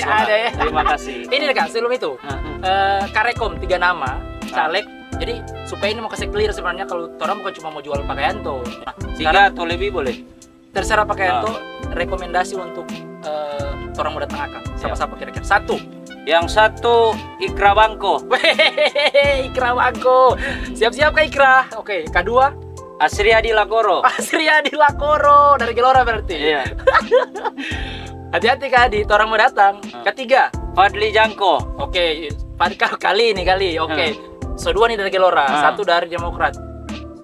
ada ya. Terima kasih. Ini nih Kak, sebelum itu Karekom 3 nama caleg. Jadi supaya ini mau kasih clear sebenarnya kalau orang bukan cuma mau jual pakaian tuh. Nah, Tiga atau lebih boleh. terserah pakaian tuh rekomendasi untuk orang mau datang akan. Siapa-siapa kira-kira? Satu. Yang satu Ikra Bangko. Wehehe, Ikra Bangko. Siap-siap Kak Ikra. Oke, kedua Asriadi Lakoro. Asriadi Lakoro dari Gelora berarti. Iya. Hati-hati Kak Adi, orang mau datang. Ketiga, Fadli Jangko. oke, kali ini kali. Oke. So dua nih dari Gelora, satu dari Demokrat.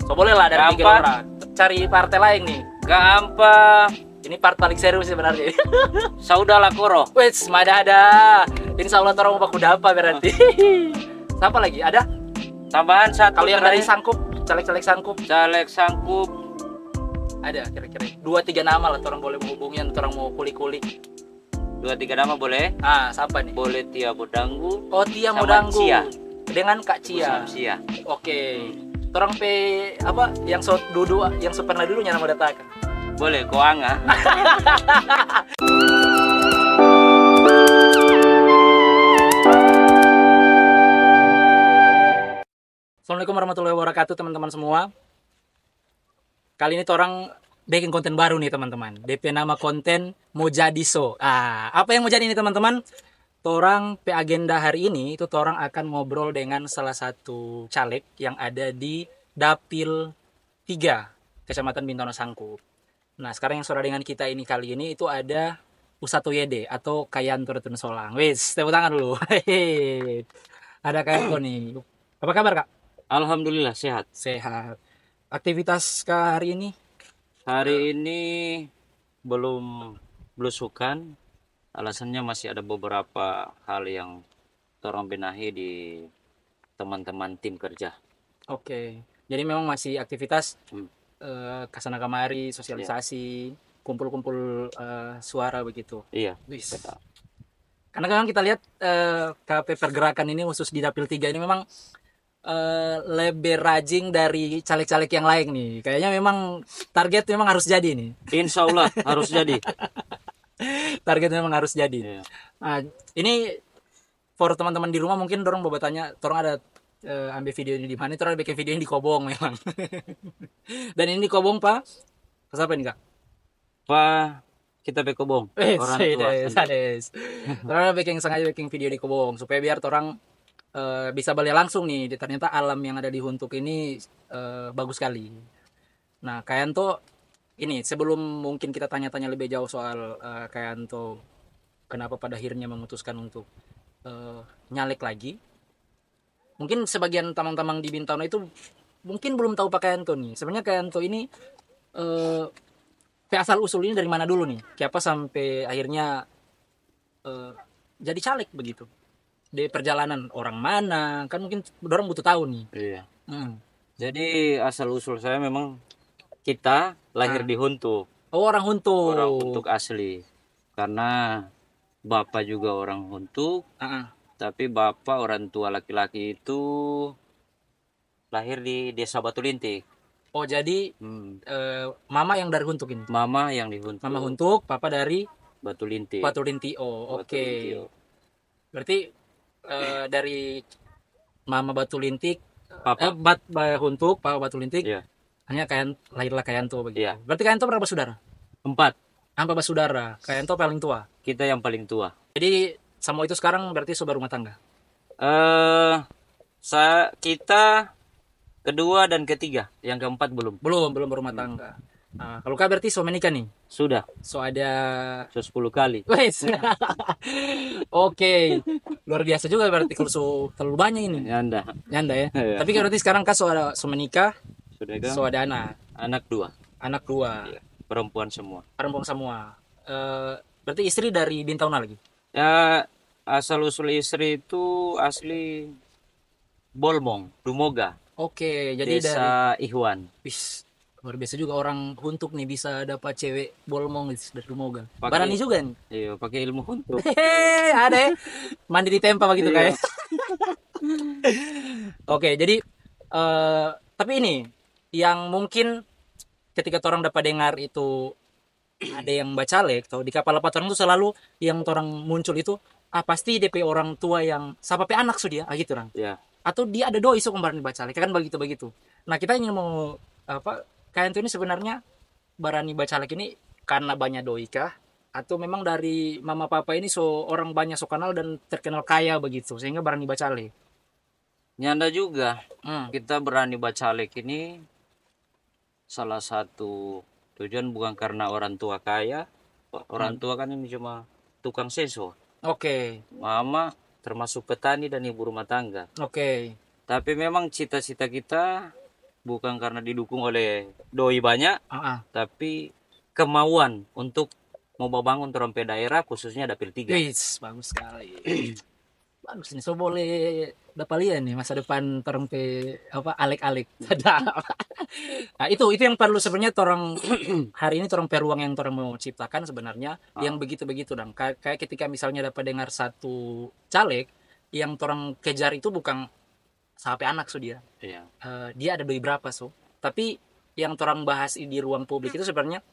So boleh lah dari Keempat. Gelora. Cari partai lain nih. Keempat Ini part paling serius sebenarnya. Sauda Lakoro. Wes, ada. Insya Allah orang mau baku dapa berarti. Siapa lagi? Ada? Tambahan satu. Kalau yang dari Sangkup, caleg-caleg Sangkup, Caleg Sangkup. ada kira-kira 2-3 nama lah orang boleh menghubungi, orang mau kulik-kulik. 2-3 nama boleh. Siapa nih? Boleh Tia Bodanggu. Oh, Tia Sama Modanggu. Cia. Dengan Kak Cia. Cia. Oke. Orang apa yang yang pernah dulunya nama datakan. Boleh Koanga. Assalamualaikum warahmatullahi wabarakatuh teman-teman semua. Kali ini orang bikin konten baru nih teman-teman. DP nama konten mau jadi so. Apa yang mau jadi nih teman-teman? Torang pe agenda hari ini itu torang akan ngobrol dengan salah satu caleg yang ada di Dapil 3 Kecamatan Bintaro Sangkup. Nah, sekarang yang suara dengan kita ini kali ini itu ada Usato Yede atau Kayanto Retun Solang. Wis, tepuk tangan dulu. Hehehe. Ada Kayanto nih. Apa kabar Kak? Alhamdulillah sehat. Sehat. Aktivitas Kak hari ini? Hari ini belum belusukan. Alasannya masih ada beberapa hal yang orang benahi di teman-teman tim kerja. Oke. Jadi memang masih aktivitas kesana kemari, sosialisasi, kumpul-kumpul suara begitu. Iya. Wis. Karena kan kita lihat KP Pergerakan ini khusus di Dapil 3 ini memang lebih rajin dari caleg-caleg yang lain nih. Kayaknya memang target memang harus jadi nih. Insya Allah harus jadi. Target memang harus jadi. Iya. Nah, ini for teman-teman di rumah mungkin dorong mau bertanya, dorong ada ambil video ini di mana? Dorong bikin video ini di Kobong memang. Dan ini di Kobong Pak. Siapa ini Kak? Pak, kita Bekobong. Orang tua. Sades. Dorong sengaja bikin video di Kobong supaya biar orang bisa balik langsung nih. Ternyata alam yang ada di Huntuk ini bagus sekali. Nah, Kayanto ini sebelum mungkin kita tanya-tanya lebih jauh soal Kayanto kenapa pada akhirnya memutuskan untuk nyalek lagi. Mungkin sebagian teman-teman di Bintaro itu mungkin belum tahu Pak Kayanto nih. Sebenarnya Kayanto ini asal usul ini dari mana dulu nih? Siapa sampai akhirnya jadi caleg begitu? Di perjalanan orang mana? Kan mungkin orang butuh tahu nih. Iya. Jadi asal usul saya memang kita lahir di Huntuk. Oh, orang Huntuk. Orang Huntuk asli. Karena bapak juga orang Huntuk. Tapi bapak orang tua laki-laki itu lahir di Desa Batu Lintik. Oh, jadi mama yang dari Huntuk ini. Mama yang di Huntuk. Mama Huntuk, papa dari Batu Lintik. Batu Lintik. Oh, oke. Berarti dari mama Batu Lintik, Papa Huntuk, papa Batu Lintik. Iya. Hanya lahirlah Kayanto begitu. Iya. Berarti Kayanto berapa saudara? 4. 4 saudara. Kayanto paling tua. Kita yang paling tua. Jadi sama itu sekarang berarti sobat rumah tangga. Kita kedua dan ketiga, yang keempat belum. Belum berumah tangga. Nah, kalau Kak berarti so menikah nih. Sudah. So ada 10 kali. wes. Oke. Luar biasa juga berarti kalau so terlalu banyak ini. Nyanda. Nyanda ya. Iya. Tapi berarti sekarang Kak so menikah, Sudah kan? so ada anak. Anak 2. Anak 2. Iya. Perempuan semua. Perempuan semua. Berarti istri dari Bintaro lagi. Ya, asal usul istri itu asli Bolmong, Dumoga. Oke, jadi dari Desa Ihwan. wis luar biasa juga orang Huntuk nih bisa dapat cewek Bolmong dari Dumoga. Pakai- Barani juga nih. Iya, pakai ilmu Huntuk. Hehehe, ada ya. Mandi di tempa begitu Iya. kayak. Oke, jadi tapi ini yang mungkin ketika orang dapat dengar itu ada yang bacalek atau di kepala orang tuh selalu yang orang muncul itu pasti DP orang tua yang sampai anak sudah gitu orang. Ya. Atau dia ada doi so kemarin bacalek kan begitu. Nah, kita ingin mau apa kalian tuh ini sebenarnya berani bacalek ini karena banyak doi kah atau memang dari mama papa ini so orang banyak so kenal dan terkenal kaya begitu sehingga berani bacalek. Nyanda juga. Kita berani bacalek ini salah satu tujuan bukan karena orang tua kaya. Orang tua kan ini cuma tukang seso. Oke. Mama termasuk petani dan ibu rumah tangga. Oke. Tapi memang cita-cita kita bukan karena didukung oleh doi banyak, tapi kemauan untuk mau bangun terompe daerah khususnya dapil 3. Yes, bagus sekali. Bagus nih, so boleh dapat lihat nih masa depan terompe apa alek-alek. Nah, itu yang perlu sebenarnya torang hari ini torang peruang yang torang mau ciptakan sebenarnya yang begitu-begitu dan kayak ketika misalnya dapat dengar satu caleg yang torang kejar itu bukan sampai anak so dia. Iya. Dia ada doi berapa so. Tapi yang torang bahas di ruang publik itu sebenarnya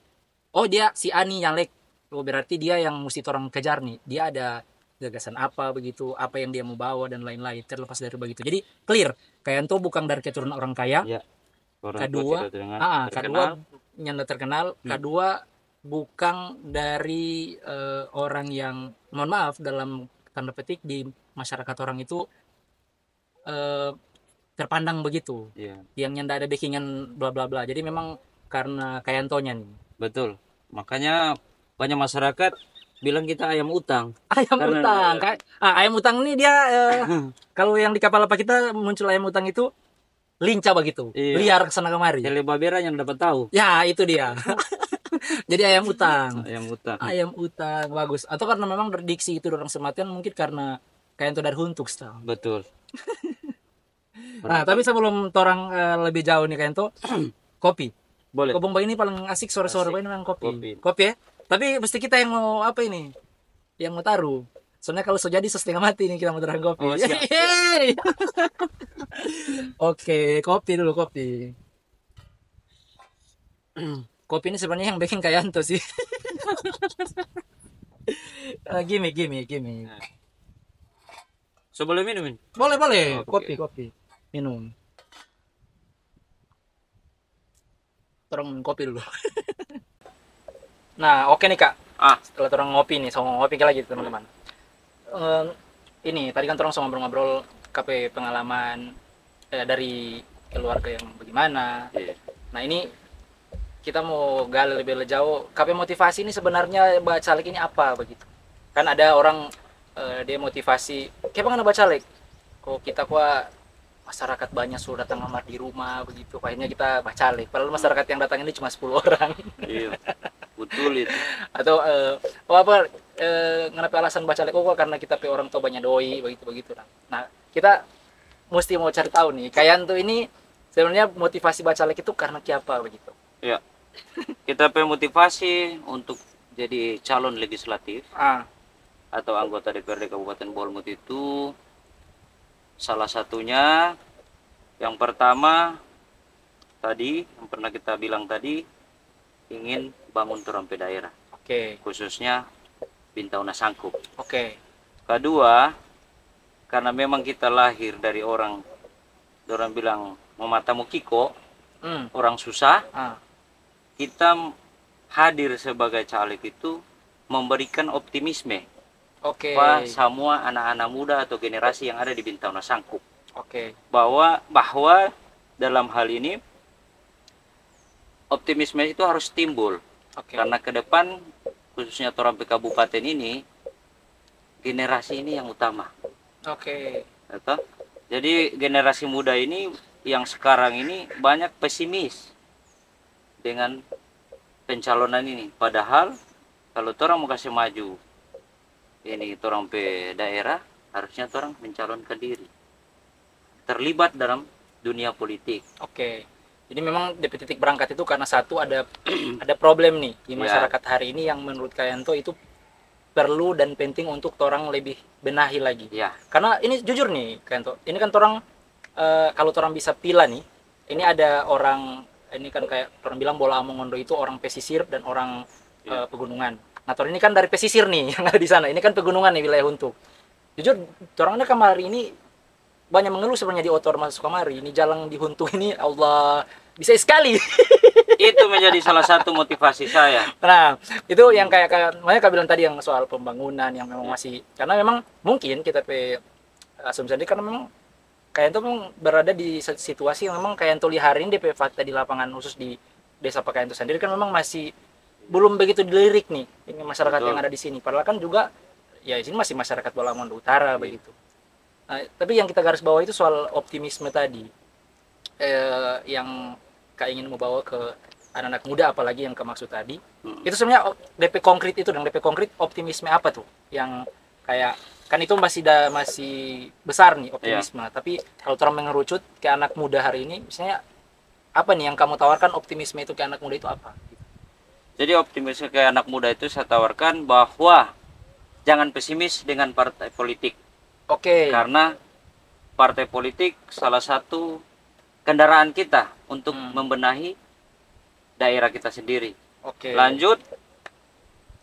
dia si Ani yang lek. Oh, berarti dia yang mesti torang kejar nih. Dia ada gagasan apa begitu, apa yang dia mau bawa dan lain-lain terlepas dari begitu. Jadi clear, kayak itu bukan dari keturunan orang kaya. Ya. Kedua nyanda terkenal. Kedua bukan dari orang yang mohon maaf dalam tanda petik di masyarakat orang itu terpandang begitu. Yang nyanda ada backingan bla bla bla. Jadi memang karena kayak Antonya nih. Betul. Makanya banyak masyarakat bilang kita ayam utang. Ayam utang ini dia kalau yang di kapal apa kita muncul ayam utang itu lincah begitu. Iya. Liar kesana kemari. Tele babera yang dapat tahu. Ya, itu dia. Jadi ayam utang. Ayam utang bagus. Atau karena memang diksi itu orang sematian mungkin karena kayak itu dari huntuk style. Betul. Nah, tapi sebelum orang lebih jauh nih kayak itu kopi. Boleh. Kobong ini paling asik sore-sore ini memang kopi ya. Tapi mesti kita yang mau apa ini? Yang mau taruh. Soalnya kalau so jadi setengah mati nih kita mau taruh kopi. Oke, kopi dulu kopi. Kopi ini sebenarnya yang bikin kayak Anto sih. Gimik. So boleh minum? Boleh. Kopi. Minum. Terong kopi dulu. Nah, oke nih Kak. Setelah terong ngopi nih, sama ngopi lagi teman-teman. Ini tadi kan terong sama ngobrol KP pengalaman dari keluarga yang bagaimana. Nah, ini kita mau gali lebih jauh. KP motivasi ini sebenarnya bacalek ini apa begitu? Kan ada orang dia motivasi, kayak pengen bacalek. Kok kita masyarakat banyak sudah datang ngamar di rumah begitu, akhirnya kita bacalek. Padahal masyarakat yang datang ini cuma 10 orang. Iya. Betul itu. Atau kenapa alasan bacalek karena kita orang tua banyak doi begitu. Nah, kita mesti mau cari tahu nih, kayak tuh ini sebenarnya motivasi bacalek itu karena apa begitu? Ya. Kita motivasi untuk jadi calon legislatif atau anggota DPRD Kabupaten Bolmut itu salah satunya yang pertama tadi yang pernah kita bilang tadi ingin bangun terompe daerah. Khususnya Bintauna Sangkup. Kedua, karena memang kita lahir dari orang bilang mematamu kiko, orang susah. Kita hadir sebagai caleg itu memberikan optimisme semua anak-anak muda atau generasi yang ada di Bintauna Sangkup. Bahwa dalam hal ini optimisme itu harus timbul. Karena ke depan khususnya Torampe Kabupaten ini generasi ini yang utama. Jadi generasi muda ini yang sekarang ini banyak pesimis dengan pencalonan ini. Padahal kalau orang mau kasih maju ini Torampe daerah, harusnya orang mencalonkan diri, terlibat dalam dunia politik. Jadi memang di titik berangkat itu karena satu ada problem nih di masyarakat hari ini yang menurut Kayanto itu perlu dan penting untuk orang lebih benahi lagi. Karena ini jujur nih Kayanto, ini kan orang kalau orang bisa pilih nih, ini ada orang ini kan kayak orang bilang Bola Amongondo itu orang pesisir dan orang pegunungan. Nah, Tor ini kan dari pesisir nih yang ada di sana. Ini kan pegunungan nih, wilayah Huntuk. Jujur, orangnya kamari ini banyak mengeluh sebenarnya di Otor masuk kamari. Ini jalan di Huntuk ini, Allah, bisa sekali. Itu menjadi salah satu motivasi saya. Nah, itu yang kayak makanya Kak bilang tadi yang soal pembangunan yang memang masih, karena memang mungkin kita asumsi tadi karena memang kayak itu memang berada di situasi yang memang kayak itu hari ini DP fakta di lapangan khusus di desa Pakayan itu sendiri kan memang masih belum begitu dilirik nih ini masyarakat Betul. yang ada di sini. Padahal kan juga ya di sini masih masyarakat Balamun Utara begitu. Nah, tapi yang kita garis bawah itu soal optimisme tadi yang Kak ingin membawa ke anak-anak muda apalagi yang kemaksud tadi. Itu sebenarnya DP konkret itu dan DP konkret optimisme apa tuh yang kayak kan itu masih besar nih optimisme. Tapi kalau orang mengerucut ke anak muda hari ini misalnya apa nih yang kamu tawarkan optimisme itu ke anak muda itu apa? Jadi optimisme ke anak muda itu saya tawarkan bahwa jangan pesimis dengan partai politik. Oke. Karena partai politik salah satu kendaraan kita untuk membenahi daerah kita sendiri. Oke. Lanjut,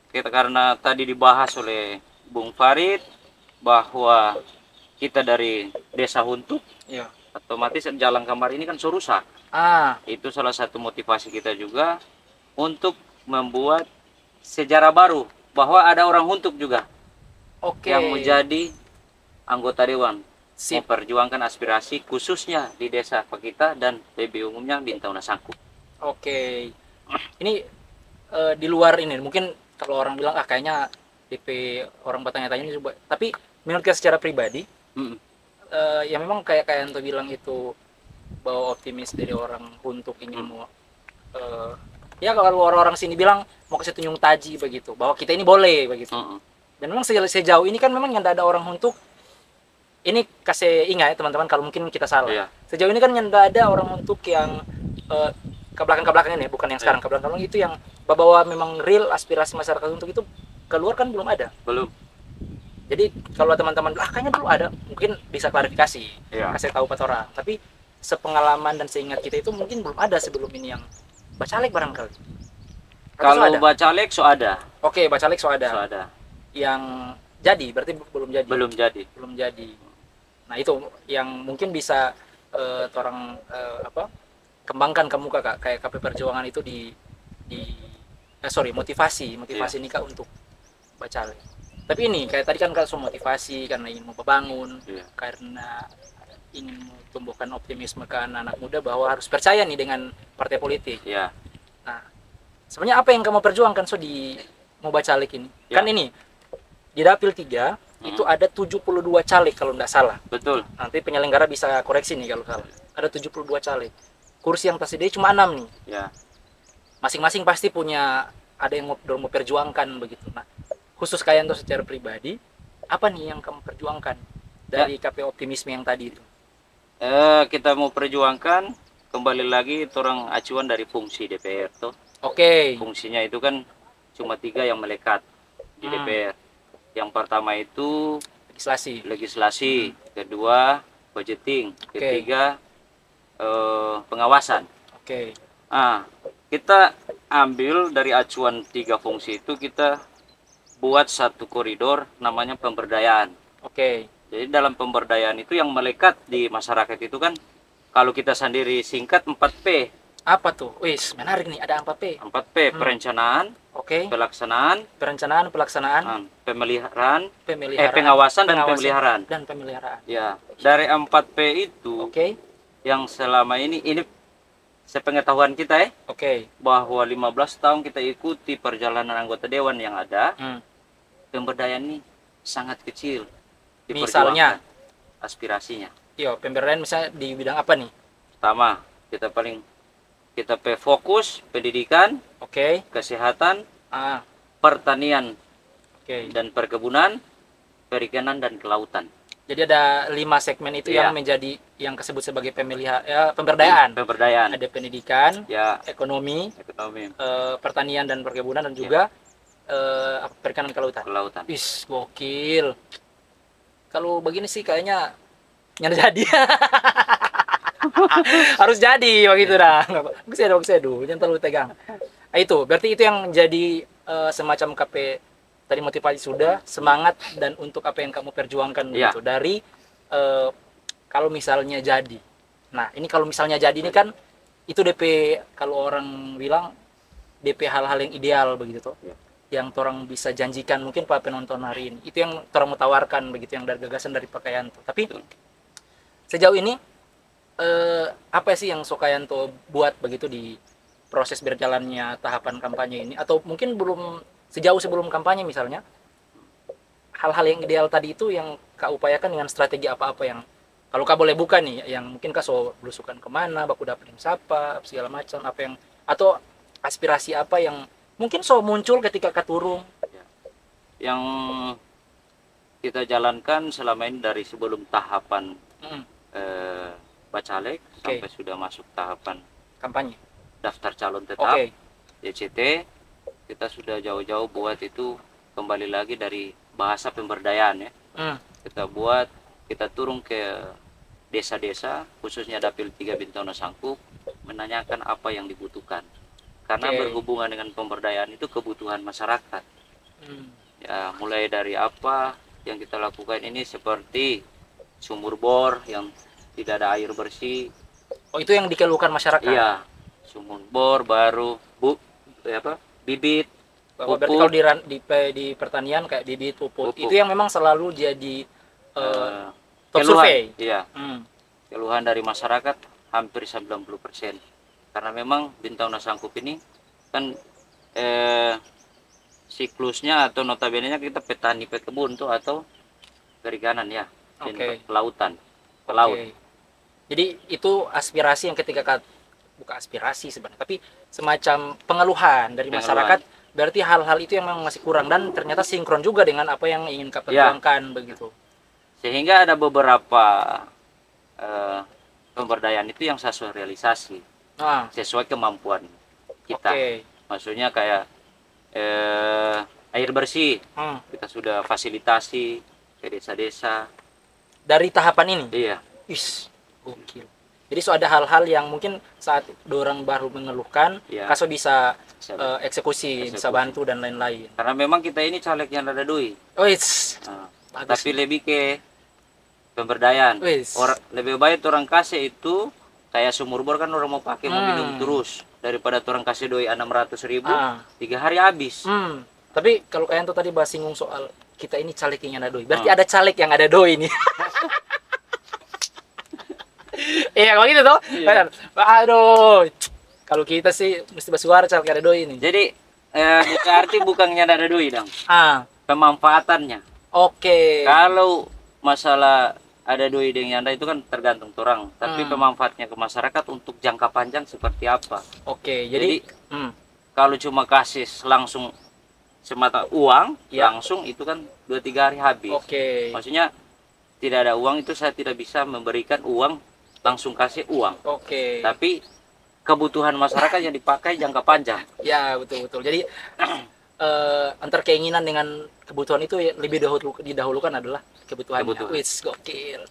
kita karena tadi dibahas oleh Bung Farid bahwa kita dari desa Huntuk, Iya. otomatis jalan kamar ini kan rusak. Itu salah satu motivasi kita juga untuk membuat sejarah baru bahwa ada orang Huntuk juga yang menjadi anggota dewan. Sip. Memperjuangkan aspirasi khususnya di desa kita dan lebih umumnya Bintang Nasangku. Oke. Ini di luar ini mungkin kalau orang bilang kayaknya DP orang bertanya-tanya ini coba. Tapi menurut kita secara pribadi ya memang kayak Anto bilang itu bahwa optimis dari orang Huntuk ini mau ya kalau orang-orang sini bilang mau kasih tunjung taji begitu bahwa kita ini boleh begitu. Dan memang sejauh ini kan memang yang ada orang Huntuk ini kasih ingat ya teman-teman kalau mungkin kita salah. Sejauh ini kan yang ada orang Huntuk yang ke belakang ini bukan yang sekarang ke belakang itu yang bahwa memang real aspirasi masyarakat Huntuk itu keluar kan belum ada. Belum. Jadi kalau teman-teman kayaknya dulu ada mungkin bisa klarifikasi kasih tahu Patora. Tapi sepengalaman dan seingat kita itu mungkin belum ada sebelum ini yang bacalek barangkali. Kalau bacalek so ada. Oke, bacalek so ada. So ada. Yang jadi berarti belum jadi. Belum jadi. Nah, itu yang mungkin bisa orang kembangkan ke muka Kak, kayak KP Perjuangan itu motivasi ini Kak untuk bacalek. Tapi ini kayak tadi kan Kak so motivasi karena ingin membangun, karena ingin tumbuhkan optimisme ke anak-anak muda bahwa harus percaya nih dengan partai politik. Nah, sebenarnya apa yang kamu perjuangkan di mau bacalek ini? Kan ini di Dapil 3 itu ada 72 caleg kalau tidak salah. Betul. Nanti penyelenggara bisa koreksi nih kalau salah. Ada 72 caleg. Kursi yang tersedia cuma 6 nih. Masing-masing pasti punya ada yang mau perjuangkan begitu. Nah, khusus kalian tuh secara pribadi, apa nih yang kamu perjuangkan dari KP optimisme yang tadi itu? Kita mau perjuangkan kembali lagi orang acuan dari fungsi DPR tuh. Fungsinya itu kan cuma 3 yang melekat di DPR. Yang pertama itu legislasi, kedua budgeting, ketiga pengawasan. Kita ambil dari acuan 3 fungsi itu kita buat satu koridor namanya pemberdayaan. Jadi dalam pemberdayaan itu yang melekat di masyarakat itu kan kalau kita sendiri singkat 4P. Apa tuh? Wis, menarik nih, ada 4P. 4P, perencanaan, pelaksanaan, pemeliharaan, pengawasan dan pemeliharaan. Ya, dari 4P itu yang selama ini sepengetahuan kita bahwa 15 tahun kita ikuti perjalanan anggota dewan yang ada, pemberdayaan ini sangat kecil. Misalnya aspirasinya. Pemberdayaan misalnya di bidang apa nih? Pertama, kita fokus pendidikan, kesehatan, pertanian, dan perkebunan, perikanan dan kelautan. Jadi ada 5 segmen itu yang menjadi yang disebut sebagai pemberdayaan. Ada pendidikan, ekonomi, pertanian dan perkebunan dan juga perikanan kelautan. Wis, gokil. Kalau begini sih kayaknya nyari jadi. Harus jadi begitu dah. Bagus ya, jangan terlalu tegang. Itu berarti itu yang jadi semacam KP tadi motivasi sudah, semangat dan untuk apa yang kamu perjuangkan Iya. gitu dari kalau misalnya jadi. Nah, ini kalau misalnya jadi ini kan itu DP, kalau orang bilang DP hal-hal yang ideal begitu toh. Iya. Yang orang bisa janjikan mungkin Pak penonton hari ini. Itu yang orang mau tawarkan begitu, yang dari gagasan dari Pak Kayanto. Tapi Betul. sejauh ini apa sih yang Sokayanto buat begitu di proses berjalannya tahapan kampanye ini, atau mungkin belum sejauh sebelum kampanye misalnya, hal-hal yang ideal tadi itu yang Kak upayakan dengan strategi apa-apa yang kalau Kak boleh buka nih, yang mungkin Kak so belusukan kemana, baku dapetin siapa, segala macam apa yang, atau aspirasi apa yang mungkin so muncul ketika Kak turun. Yang kita jalankan selama ini dari sebelum tahapan bacalek sampai sudah masuk tahapan Kampanye. daftar calon tetap Oke. DCT, kita sudah jauh-jauh buat itu kembali lagi dari bahasa pemberdayaan ya. Kita buat, kita turun ke desa-desa khususnya Dapil 3 Bintang Sangkup, menanyakan apa yang dibutuhkan. Karena Oke. berhubungan dengan pemberdayaan itu kebutuhan masyarakat. Ya, mulai dari apa yang kita lakukan ini seperti sumur bor yang tidak ada air bersih. Oh, itu yang dikeluhkan masyarakat. Iya, sumur bor baru bibit. Bahwa berarti pupuk. kalau di pertanian kayak bibit, pupuk, itu yang memang selalu jadi top Keluhan, survei. iya. Keluhan dari masyarakat hampir 90%. Karena memang Bintang Sangkup ini kan siklusnya atau notabene-nya kita petani pekebun tuh atau perikanan ya, kelautan, ke laut. Jadi itu aspirasi yang ketika bukan aspirasi sebenarnya, tapi semacam pengeluhan dari masyarakat. Berarti hal-hal itu yang memang masih kurang dan ternyata sinkron juga dengan apa yang ingin Kak perjuangkan begitu. Sehingga ada beberapa pemberdayaan itu yang sesuai realisasi, sesuai kemampuan kita. Maksudnya kayak air bersih, kita sudah fasilitasi ke desa-desa. Dari tahapan ini? Iya. Gokil. Jadi so ada hal-hal yang mungkin saat dorang baru mengeluhkan, Kaso bisa eksekusi, bisa bantu dan lain-lain. Karena memang kita ini caleg yang ada doi. Tapi lebih ke pemberdayaan. Lebih baik orang kasih itu kayak sumur bor kan orang mau pakai mau minum terus daripada orang kasih doi 600.000 3 hari habis. Tapi kalau kalian tuh tadi bahas singgung soal kita ini caleg yang ada doi, berarti ada caleg yang ada doi nih. Iya, kalau gitu toh. Aduh. Kalau kita sih mesti bersuara caleg ada doi ini. Jadi berarti bukannya ada doi dong. Pemanfaatannya. Kalau masalah ada doi dengan nyanda itu kan tergantung orang, tapi pemanfaatnya ke masyarakat untuk jangka panjang seperti apa. Jadi kalau cuma kasih langsung semata uang, langsung itu kan 2-3 hari habis. Maksudnya tidak ada uang itu saya tidak bisa memberikan uang langsung kasih uang. Tapi kebutuhan masyarakat yang dipakai jangka panjang. Ya, betul. Jadi antar keinginan dengan kebutuhan itu lebih didahulukan adalah kebutuhannya. Wis, gokil.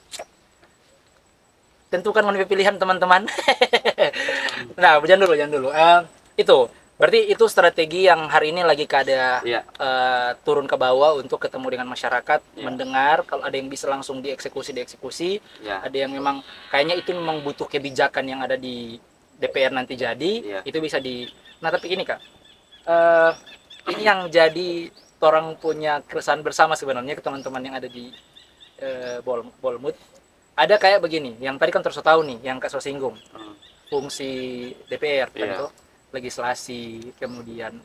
Tentukan mana pilihan teman-teman. Nah, jangan dulu. Itu berarti itu strategi yang hari ini lagi ada turun ke bawah untuk ketemu dengan masyarakat, mendengar kalau ada yang bisa langsung dieksekusi. Ada yang memang kayaknya itu memang butuh kebijakan yang ada di DPR nanti jadi, itu bisa di. Nah, tapi ini Kak, ini yang jadi orang punya keresahan bersama sebenarnya ke teman-teman yang ada di Bolmut. Ada kayak begini, yang tadi kan terus tahu nih, yang Kak singgung, fungsi DPR kan itu legislasi, kemudian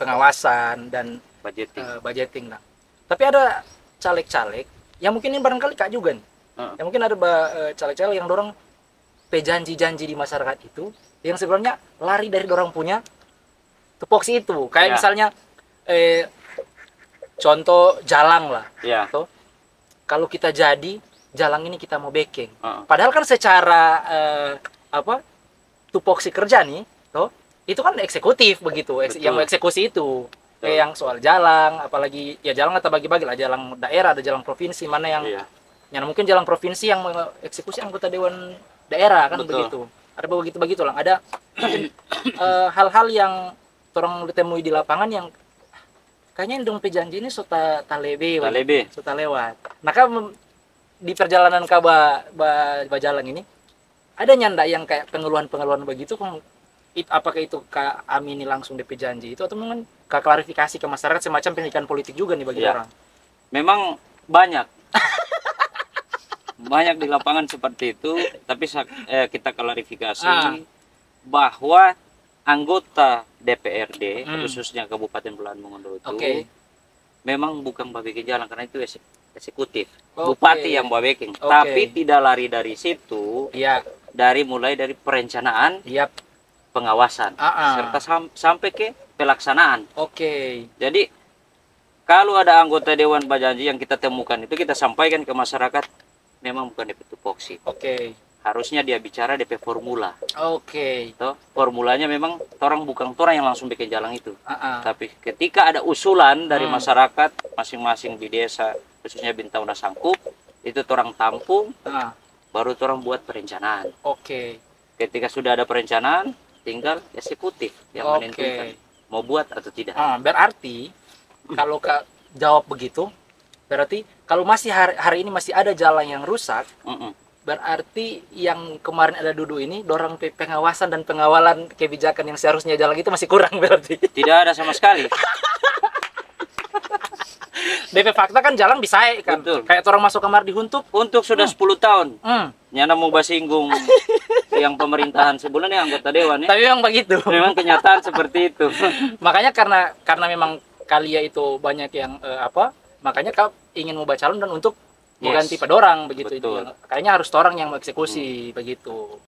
pengawasan dan budgeting lah. Tapi ada caleg-caleg yang mungkin ini barangkali Kak juga nih, yang mungkin ada caleg-caleg yang dorong janji-janji di masyarakat itu yang sebenarnya lari dari dorang punya tupoksi itu. Kayak misalnya contoh jalang lah. Tuh, kalau kita jadi jalang ini kita mau backing. Padahal kan secara tupoksi kerja nih, tuh, itu kan eksekutif begitu. Yang mau eksekusi itu. Kayak yang soal jalang, apalagi ya jalang atau bagi-bagi lah, jalang daerah, ada jalang provinsi, mana yang mungkin jalang provinsi yang mengeksekusi anggota dewan daerah kan. Begitu. Ada begitu lah. Ada hal-hal yang orang temui di lapangan yang kayaknya dong pejanji ini sudah talebe, sudah lewat. Nah kan di perjalanan ke jalan ini ada nyanda yang kayak pengeluhan begitu kan, apakah itu Kak Amini langsung DP janji itu atau mungkin Kak klarifikasi ke masyarakat semacam pendidikan politik juga nih bagi orang? Memang banyak banyak di lapangan seperti itu, tapi kita klarifikasi bahwa anggota DPRD khususnya Kabupaten Pulau Mongondo itu memang bukan babikin jalan karena itu eksekutif. Bupati yang babikin, tapi tidak lari dari situ. Dari mulai dari perencanaan, pengawasan, serta sampai ke pelaksanaan. Jadi kalau ada anggota Dewan Bajanji yang kita temukan itu kita sampaikan ke masyarakat, memang bukan DP tupoksi. Harusnya dia bicara DP formula. Toh, formulanya memang orang bukan orang yang langsung bikin jalan itu. Tapi ketika ada usulan dari masyarakat masing-masing di desa, khususnya Bintang udah sangkup, itu orang tampung, baru orang buat perencanaan. Ketika sudah ada perencanaan, tinggal eksekutif yang menentukan mau buat atau tidak. Berarti kalau Kak jawab begitu, berarti kalau masih hari ini masih ada jalan yang rusak, berarti yang kemarin ada duduk ini dorang pengawasan dan pengawalan kebijakan yang seharusnya jalan itu masih kurang berarti. Tidak ada sama sekali. DP fakta kan jalan bisa kan. Betul. Kayak orang masuk kamar dihuntuk. Untuk sudah 10 tahun. Nyana mau basinggung yang pemerintahan sebelumnya anggota dewan ya. Tapi memang begitu. Memang kenyataan seperti itu. Makanya karena memang Kalia itu banyak yang makanya kau ingin mau calon dan untuk mengganti pedorang begitu. Itu kayaknya harus orang yang mengeksekusi begitu.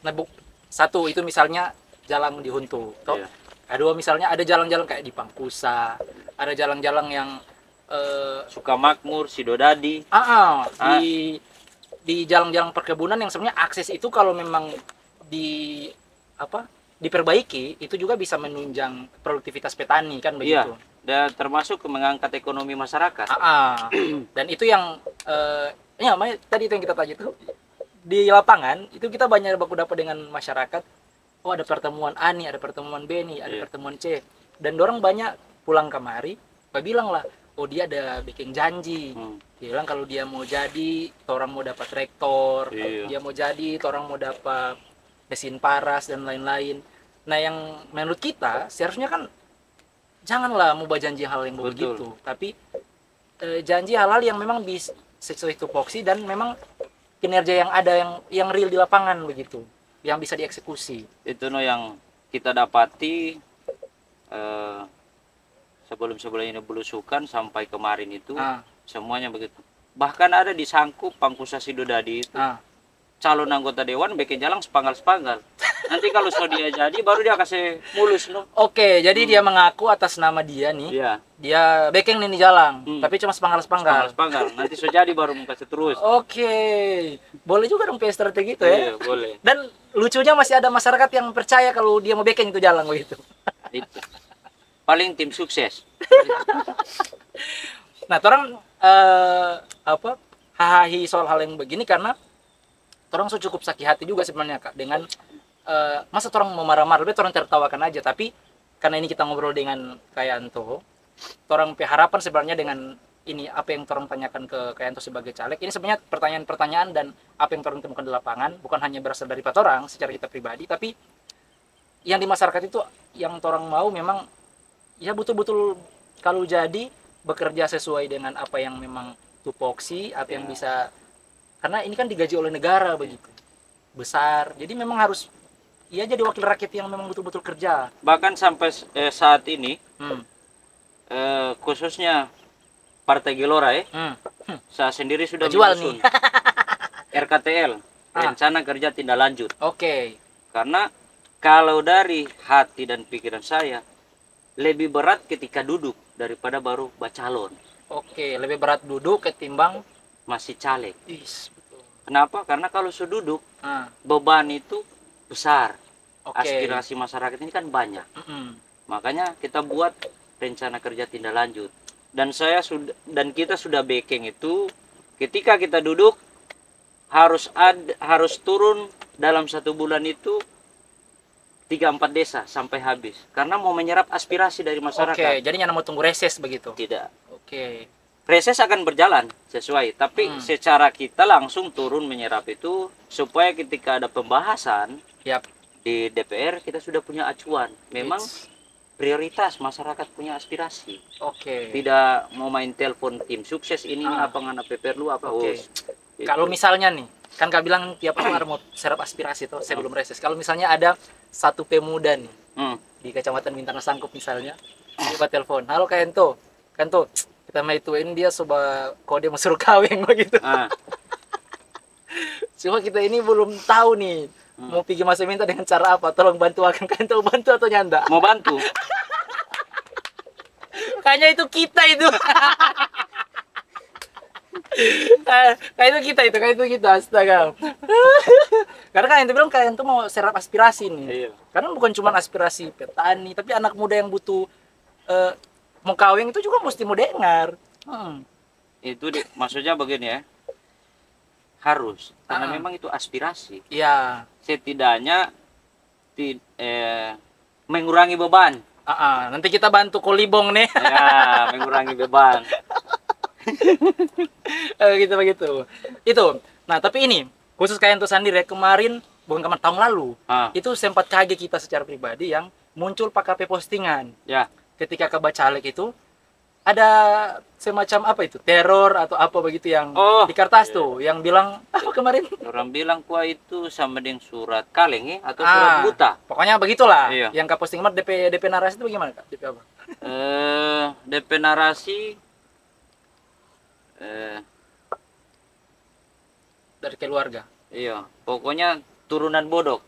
Nah, satu itu misalnya jalan dihuntuk. Kedua misalnya ada jalan-jalan kayak di Pangkusa, ada jalan-jalan yang Sukamakmur, Sidodadi. Di jalan-jalan perkebunan yang sebenarnya akses itu kalau memang diperbaiki itu juga bisa menunjang produktivitas petani kan begitu. Dan termasuk mengangkat ekonomi masyarakat. Dan itu yang tadi itu yang kita tanya itu di lapangan itu kita banyak baku dapat dengan masyarakat. Oh ada pertemuan A nih, ada pertemuan B nih, ada pertemuan C. Dan dorong banyak pulang kemari, bilang lah, oh dia ada bikin janji. Dia bilang kalau dia mau jadi, orang mau dapat traktor, dia mau jadi, orang mau dapat mesin paras dan lain-lain. Nah yang menurut kita seharusnya kan janganlah mau janji hal yang begitu, tapi janji hal-hal yang memang bisa sesuai tupoksi dan memang kinerja yang ada yang real di lapangan begitu, yang bisa dieksekusi. Itu yang kita dapati sebelum ini belusukan sampai kemarin itu semuanya begitu. Bahkan ada di Sangkup Pangkusa Sidodadi itu calon anggota dewan bikin jalan sepanggal. Nanti kalau dia jadi baru dia kasih mulus no. Jadi dia mengaku atas nama dia nih. Dia bikin ini jalan, tapi cuma sepanggal. Nanti jadi baru mau kasih terus. Boleh juga dong strategi itu ya. Boleh. Dan lucunya masih ada masyarakat yang percaya kalau dia mau bikin itu jalan begitu. Itu. Paling tim sukses. Nah, orang hahahi soal hal yang begini karena orang cukup sakit hati juga sebenarnya Kak dengan masa orang mau marah-marah, lebih orang tertawakan aja. Tapi karena ini kita ngobrol dengan Kayanto, orang harapan sebenarnya dengan ini apa yang orang tanyakan ke Kayanto sebagai caleg, ini sebenarnya pertanyaan-pertanyaan dan apa yang orang temukan di lapangan bukan hanya berasal dari orang secara kita pribadi, tapi yang di masyarakat itu yang orang mau memang ya betul-betul kalau jadi bekerja sesuai dengan apa yang memang tupoksi, apa yang bisa, karena ini kan digaji oleh negara begitu besar, jadi memang harus jadi wakil rakyat yang memang betul-betul kerja. Bahkan sampai saat ini khususnya Partai Gelora saya sendiri sudah menyusun RKTL, rencana kerja tindak lanjut. Karena kalau dari hati dan pikiran saya lebih berat ketika duduk daripada baru bacalon. Lebih berat duduk ketimbang masih caleg. Betul. Kenapa? Karena kalau sudah duduk beban itu besar. Aspirasi masyarakat ini kan banyak. Makanya kita buat rencana kerja tindak lanjut. Dan kita sudah backing itu ketika kita duduk harus turun dalam 1 bulan itu 3-4 desa sampai habis karena mau menyerap aspirasi dari masyarakat. Oke, jadi nyana mau tunggu reses begitu. Tidak. Oke. Reses akan berjalan sesuai, tapi secara kita langsung turun menyerap itu supaya ketika ada pembahasan Yap. di DPR kita sudah punya acuan. Memang prioritas masyarakat punya aspirasi. Oke. Tidak mau main telepon tim sukses ini apa ngana perlu apa. Oke. Gitu. Kalau misalnya nih, kan Kak bilang tiap orang mau serap aspirasi tuh sebelum reses. Kalau misalnya ada satu pemuda nih di Kecamatan Bintang Sangkup misalnya, coba telepon, halo Kak Ento, Kanto, kita mau ituin dia coba kode mau suruh kawin begitu. Cuma kita ini belum tahu nih mau pergi masuk minta dengan cara apa. Tolong bantu akan Kak Ento, bantu atau nyanda? Mau bantu? Kayaknya itu kita itu. Kayak itu kita, astaga. Karena kan yang bilang kayak itu mau serap aspirasi nih. Iya. Karena bukan cuma aspirasi petani, tapi anak muda yang butuh mau kawin itu juga mesti mau dengar. Itu maksudnya begini ya, harus karena memang itu aspirasi. Iya. Setidaknya mengurangi beban. Nanti kita bantu kolibong nih. Ya, mengurangi beban. Gitu begitu. Itu. Nah, tapi ini khusus kayak untuk sendiri kemarin, bukan kemarin, tahun lalu. Itu sempat kaget kita secara pribadi yang muncul KP postingan. Ya. Ketika ke Bacalek itu ada semacam apa itu? Teror atau apa begitu yang di kertas tuh yang bilang apa kemarin? Orang bilang kuah itu sama dengan surat kaleng atau surat buta. Pokoknya begitulah. Iya. Yang Kak posting kemarin DP narasi itu bagaimana Kak? DP apa? DP narasi dari keluarga. Iya, pokoknya turunan bodok.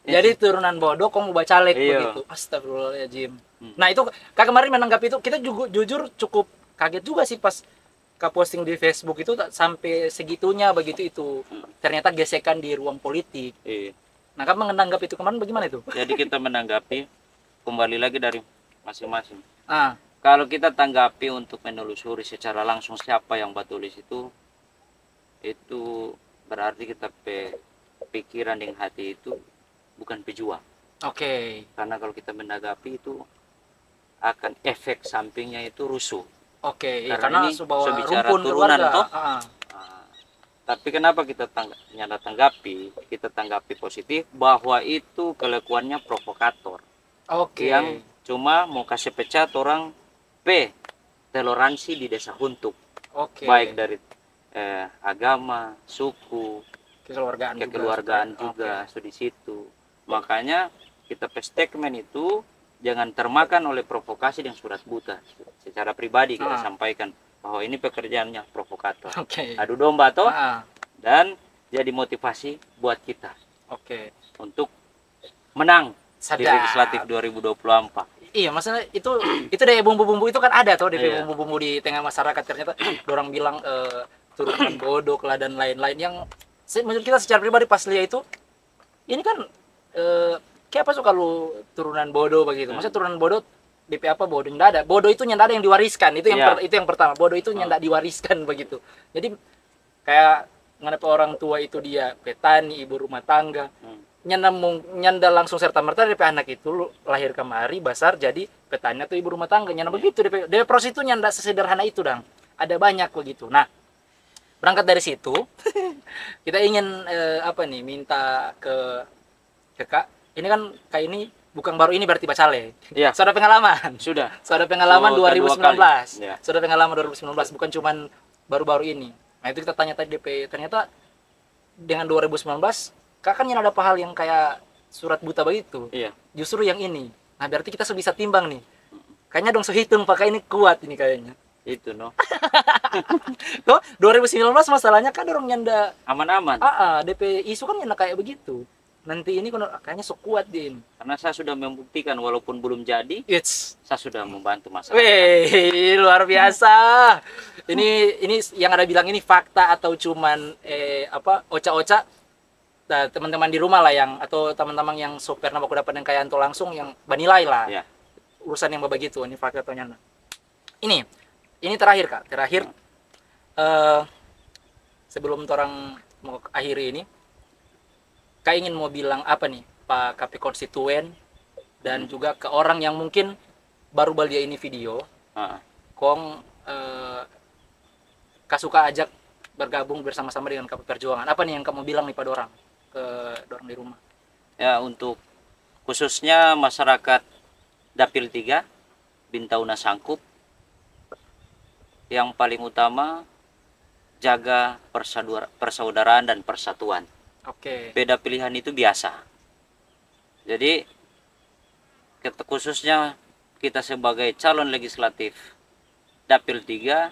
Jadi turunan bodoh kamu Bacalek begitu. Astagfirullahaladzim. Nah, itu Kak kemarin menanggapi itu kita juga jujur cukup kaget juga sih pas Kak posting di Facebook itu sampai segitunya begitu itu. Ternyata gesekan di ruang politik. Iya. Nah, Kak menanggapi itu kemarin bagaimana itu? Jadi kita menanggapi kembali lagi dari masing-masing. Ah. Kalau kita tanggapi untuk menelusuri secara langsung siapa yang batulis itu berarti kita pikiran dengan hati itu bukan pejuang. Oke. Karena kalau kita menanggapi itu akan efek sampingnya itu rusuh. Oke. Karena ini sebicara rumpun turunan toh. Ah. Tapi kenapa kita tanggapi positif bahwa itu kelakuannya provokator. Oke. Yang cuma mau kasih pecat orang toleransi di desa Huntuk. Oke. Baik dari agama, suku, kekeluargaan juga di situ. Makanya kita statement itu jangan termakan oleh provokasi dan surat buta. Secara pribadi kita sampaikan bahwa ini pekerjaannya provokator. Adu domba toh. Dan jadi motivasi buat kita. Untuk menang di legislatif 2024. Iya, maksudnya itu dari bumbu-bumbu itu kan ada tuh dari bumbu-bumbu di tengah masyarakat. Ternyata orang bilang turunan bodoh lah dan lain-lain yang menurut kita secara pribadi pas lihat itu ini kan kayak apa sih kalau turunan bodoh begitu. Maksudnya turunan bodoh DP apa bodoh nggak ada. Bodoh itu nyanda ada yang diwariskan. Itu yang pertama. Bodoh itu nyanda diwariskan begitu. Jadi kayak ngapa orang tua itu dia petani, ibu rumah tangga. Nyanda langsung serta merta DP anak itu lahir kemari besar jadi petani atau ibu rumah tangga nyanda begitu DP proses itu nyanda sesederhana itu dong, ada banyak begitu. Nah, berangkat dari situ kita ingin minta ke Kak, ini kan Kak ini bukan baru ini berarti Bacalek. Sudah pengalaman 2019 sudah pengalaman 2019 bukan cuman baru-baru ini. Nah, itu kita tanya tadi DP, ternyata dengan 2019 Kak kan ada hal yang kayak surat buta begitu. Justru yang ini. Nah, berarti kita bisa timbang nih. Kayaknya dong sehitung pakai ini kuat ini kayaknya. Itu no. Tuh 2019 masalahnya kan orang nyanda aman-aman. DP isu kan nyanda kayak begitu. Nanti ini kayaknya sok kuat din. Karena saya sudah membuktikan walaupun belum jadi, saya sudah membantu masyarakat. Wih, luar biasa. Ini yang ada bilang ini fakta atau cuman oca-oca. Nah, teman-teman di rumah lah yang atau teman-teman yang sopir nama aku dapat yang kayak anto langsung yang banilai lah urusan yang begitu ini fakta atau nyanda. Ini terakhir Kak, sebelum orang mau akhiri ini Kak ingin mau bilang apa nih Pak KP Konstituen dan juga ke orang yang mungkin baru balia ini video, Kong Kak suka ajak bergabung bersama-sama dengan KP Perjuangan. Apa nih yang kamu bilang nih pada orang ke orang di rumah? Ya, untuk khususnya masyarakat Dapil 3 Bintauna Sangkup, yang paling utama jaga persaudaraan dan persatuan. Oke. Beda pilihan itu biasa. Jadi khususnya kita sebagai calon legislatif Dapil 3,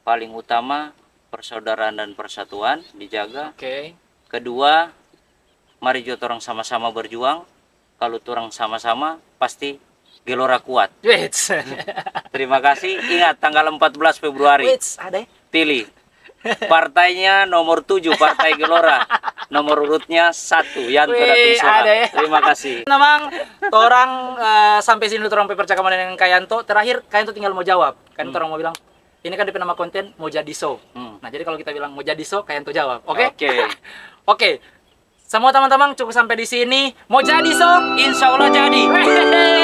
paling utama persaudaraan dan persatuan dijaga. Oke. Kedua, mari kita orang sama-sama berjuang. Kalau orang sama-sama pasti gelora kuat. Wits. Terima kasih. Ingat tanggal 14 Februari. Wits, ada ya? Pilih. Partainya nomor 7, Partai Gelora. Nomor urutnya 1, Yanto Datuk Sohang. Ada ya? Terima kasih. Memang orang sampai sini orang percakapan dengan Kayanto. Terakhir Kayanto tinggal mau jawab. Kan orang mau bilang, ini kan DP nama konten mau jadi so. Nah, jadi kalau kita bilang mau jadi so, Kayanto jawab. Oke? Oke. Oke. Semua teman-teman cukup sampai di sini. Mau jadi so? Insya Allah jadi. Wehehe.